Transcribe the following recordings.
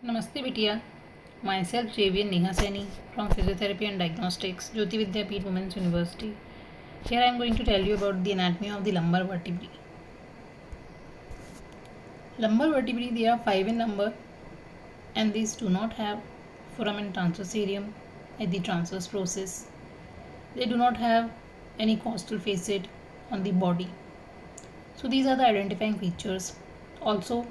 Namaste Vidya. Myself Javian Neha Saini from Physiotherapy and Diagnostics, Jyoti Vidyapeeth Women's University. Here I am going to tell you about the anatomy of the lumbar vertebrae. Lumbar vertebrae, they are 5 in number and these do not have foramen transversarium at the transverse process. They do not have any costal facet on the body. So these are the identifying features. Also,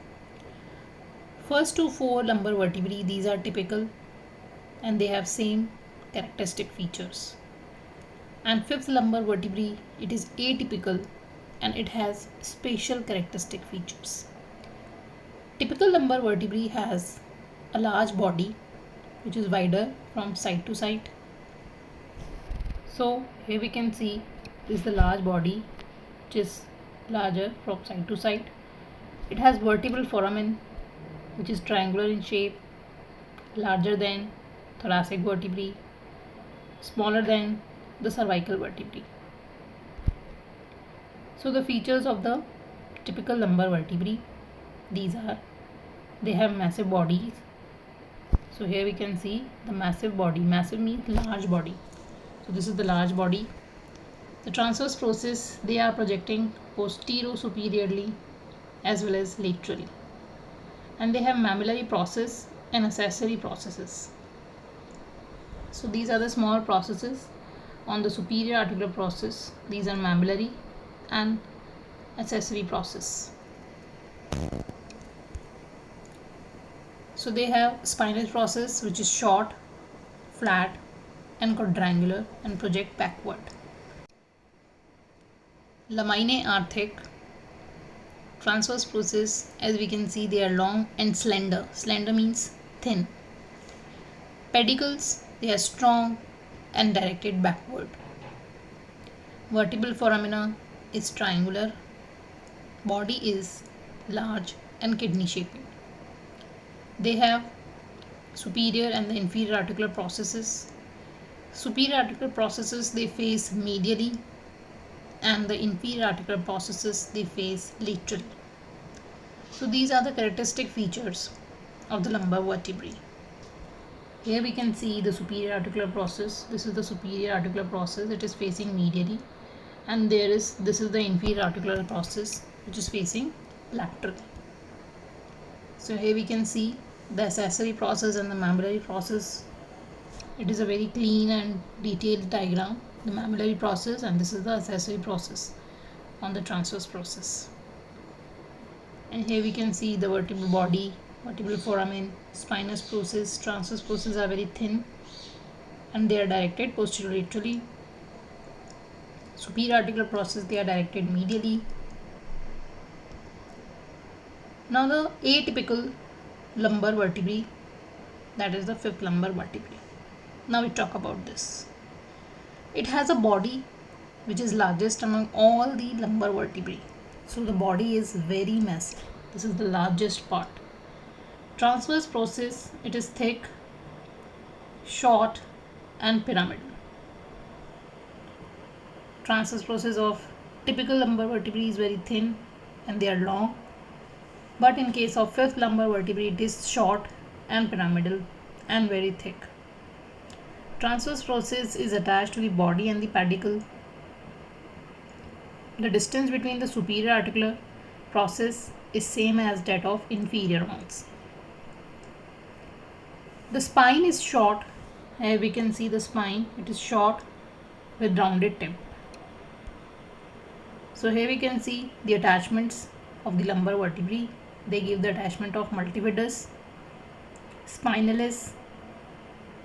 first to 4 lumbar vertebrae, these are typical and they have same characteristic features. And fifth lumbar vertebrae, it is atypical and it has special characteristic features. Typical lumbar vertebrae has a large body which is wider from side to side. So here we can see this is the large body which is larger from side to side. It has vertebral foramen which is triangular in shape, larger than thoracic vertebrae, smaller than the cervical vertebrae. So the features of the typical lumbar vertebrae, these are, they have massive bodies. So here we can see the massive body. Massive means large body. So this is the large body. The transverse process, they are projecting posterior-superiorly as well as laterally. And they have mammillary process and accessory processes. So these are the small processes on the superior articular process. These are mammillary and accessory process. So they have spinous process which is short, flat and quadrangular and project backward. Laminae are thick. Transverse process, as we can see, they are long and slender. Slender means thin. Pedicles, they are strong and directed backward. Vertebral foramina is triangular. Body is large and kidney shaped. They have superior and the inferior articular processes. Superior articular processes, they face medially and the inferior articular processes, they face laterally. So these are the characteristic features of the lumbar vertebrae. Here we can see the superior articular process. This is the superior articular process. It is facing medially, and this is the inferior articular process which is facing laterally. So here we can see the accessory process and the mammillary process. It is a very clean and detailed diagram. The mammillary process, and this is the accessory process on the transverse process. And here we can see the vertebral body, vertebral foramen, spinous process, transverse process are very thin and they are directed posterolaterally. Superior articular process, they are directed medially. Now the atypical lumbar vertebrae, that is the fifth lumbar vertebrae. Now we talk about this. It has a body which is largest among all the lumbar vertebrae. So the body is very massive. This is the largest part. Transverse process, it is thick, short and pyramidal. Transverse process of typical lumbar vertebrae is very thin and they are long. But in case of fifth lumbar vertebrae, it is short and pyramidal and very thick. Transverse process is attached to the body and the pedicle. The distance between the superior articular process is same as that of inferior ones. The spine is short. Here we can see the spine. It is short with rounded tip. So here we can see the attachments of the lumbar vertebrae. They give the attachment of multifidus, spinalis,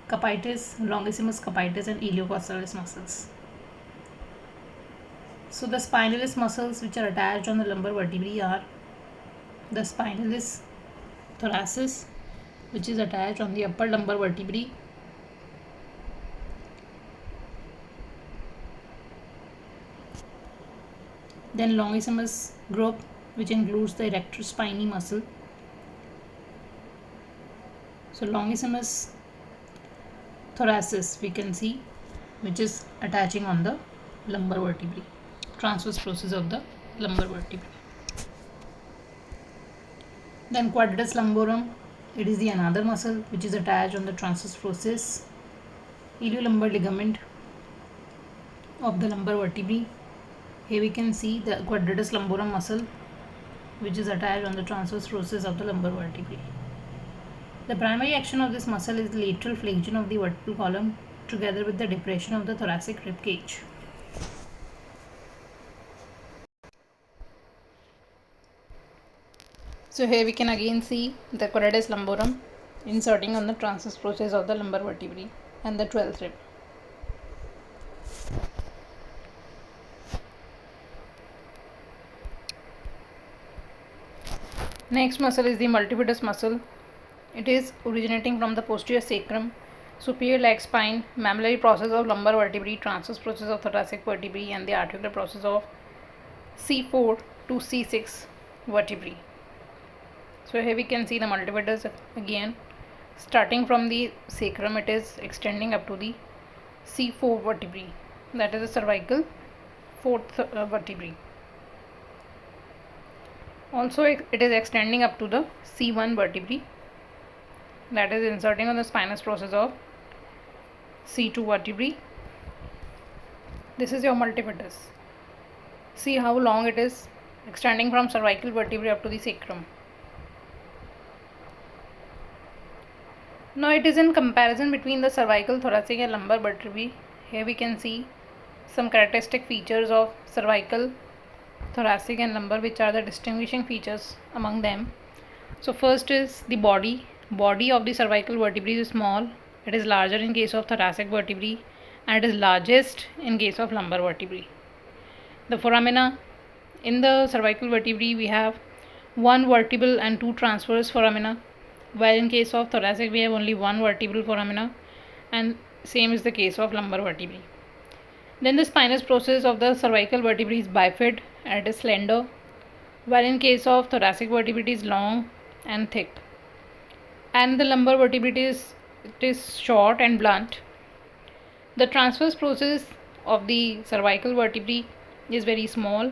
capitis, longissimus capitis and iliocostalis muscles. So the spinalis muscles which are attached on the lumbar vertebrae are the spinalis thoracis, which is attached on the upper lumbar vertebrae. Then longissimus group, which includes the erector spinae muscle. So longissimus thoracis we can see, which is attaching on the lumbar vertebrae. Transverse process of the lumbar vertebrae. Then quadratus lumborum, It is the another muscle which is attached on the transverse process, iliolumbar ligament of the lumbar vertebrae. Here we can see the quadratus lumborum muscle which is attached on the transverse process of the lumbar vertebrae. The primary action of this muscle is the lateral flexion of the vertebral column together with the depression of the thoracic rib cage. So here we can again see the quadratus lumborum inserting on the transverse process of the lumbar vertebrae and the 12th rib. Next muscle is the multifidus muscle. It is originating from the posterior sacrum, superior leg spine, mammillary process of lumbar vertebrae, transverse process of thoracic vertebrae, and the articular process of C4 to C6 vertebrae. So here we can see the multifidus again. Starting from the sacrum, it is extending up to the C4 vertebrae, that is the cervical fourth vertebrae. Also it is extending up to the C1 vertebrae, that is inserting on the spinous process of C2 vertebrae. This is your multifidus. See how long it is, extending from cervical vertebrae up to the sacrum. Now it is in comparison between the cervical, thoracic and lumbar vertebrae. Here we can see some characteristic features of cervical, thoracic and lumbar, which are the distinguishing features among them. So first is the body. Body of the cervical vertebrae is small. It is larger in case of thoracic vertebrae and it is largest in case of lumbar vertebrae. The foramina. In the cervical vertebrae we have one vertebral and two transverse foramina, while in case of thoracic we have only one vertebral foramina, and same is the case of lumbar vertebrae. Then the spinous process of the cervical vertebrae is bifid and it is slender, while in case of thoracic vertebrae it is long and thick, and the lumbar vertebrae is short and blunt. The transverse process of the cervical vertebrae is very small.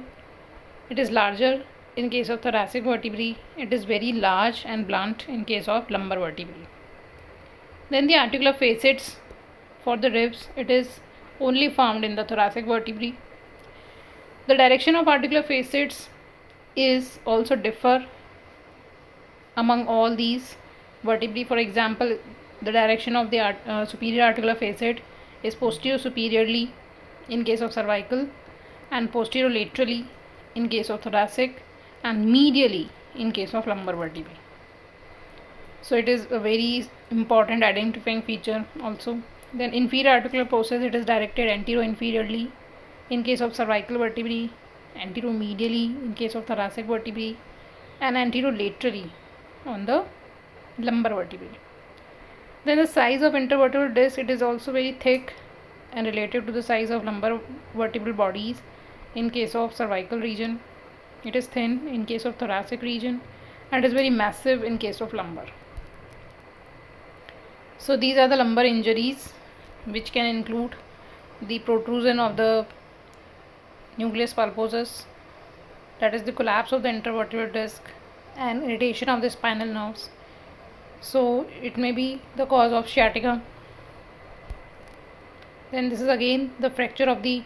It is larger in case of thoracic vertebrae. It is very large and blunt in case of lumbar vertebrae. Then the articular facets for the ribs, it is only found in the thoracic vertebrae. The direction of articular facets is also differ among all these vertebrae. For example, the direction of the superior articular facet is posterior superiorly in case of cervical, and posterior laterally in case of thoracic, and medially in case of lumbar vertebrae. So it is a very important identifying feature also. Then inferior articular process, it is directed antero-inferiorly in case of cervical vertebrae, antero-medially in case of thoracic vertebrae, and antero-laterally on the lumbar vertebrae. Then the size of intervertebral disc, it is also very thick and relative to the size of lumbar vertebral bodies. In case of cervical region, it is thin in case of thoracic region, and is very massive in case of lumbar. So these are the lumbar injuries, which can include the protrusion of the nucleus pulposus, that is the collapse of the intervertebral disc, and irritation of the spinal nerves. So it may be the cause of sciatica. Then this is again the fracture of the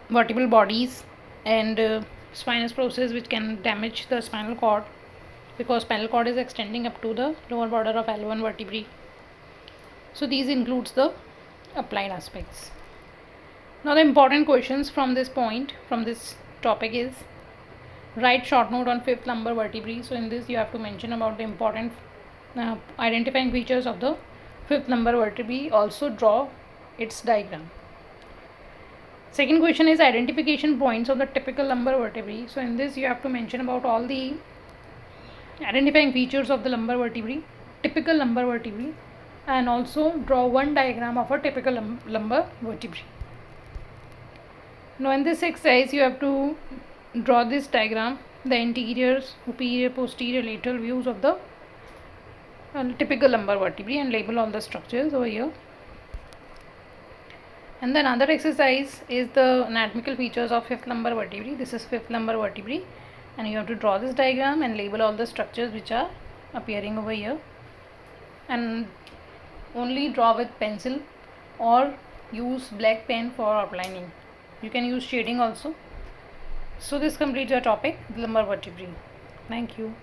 vertebral bodies and spinous process, which can damage the spinal cord, because spinal cord is extending up to the lower border of L1 vertebrae. So these includes the applied aspects. Now the important questions from this point, from this topic is write short note on fifth lumbar vertebrae. So in this you have to mention about the important identifying features of the fifth lumbar vertebrae. Also draw its diagram. Second question is identification points of the typical lumbar vertebrae. So in this you have to mention about all the identifying features of the lumbar vertebrae, typical lumbar vertebrae, and also draw one diagram of a typical lumbar vertebrae. Now in this exercise you have to draw this diagram, the anterior, superior, posterior, lateral views of the typical lumbar vertebrae, and label all the structures over here. And then another exercise is the anatomical features of fifth lumbar vertebrae. This is fifth lumbar vertebrae, and you have to draw this diagram and label all the structures which are appearing over here, and only draw with pencil or use black pen for outlining. You can use shading also. So this completes your topic, the lumbar vertebrae. Thank you.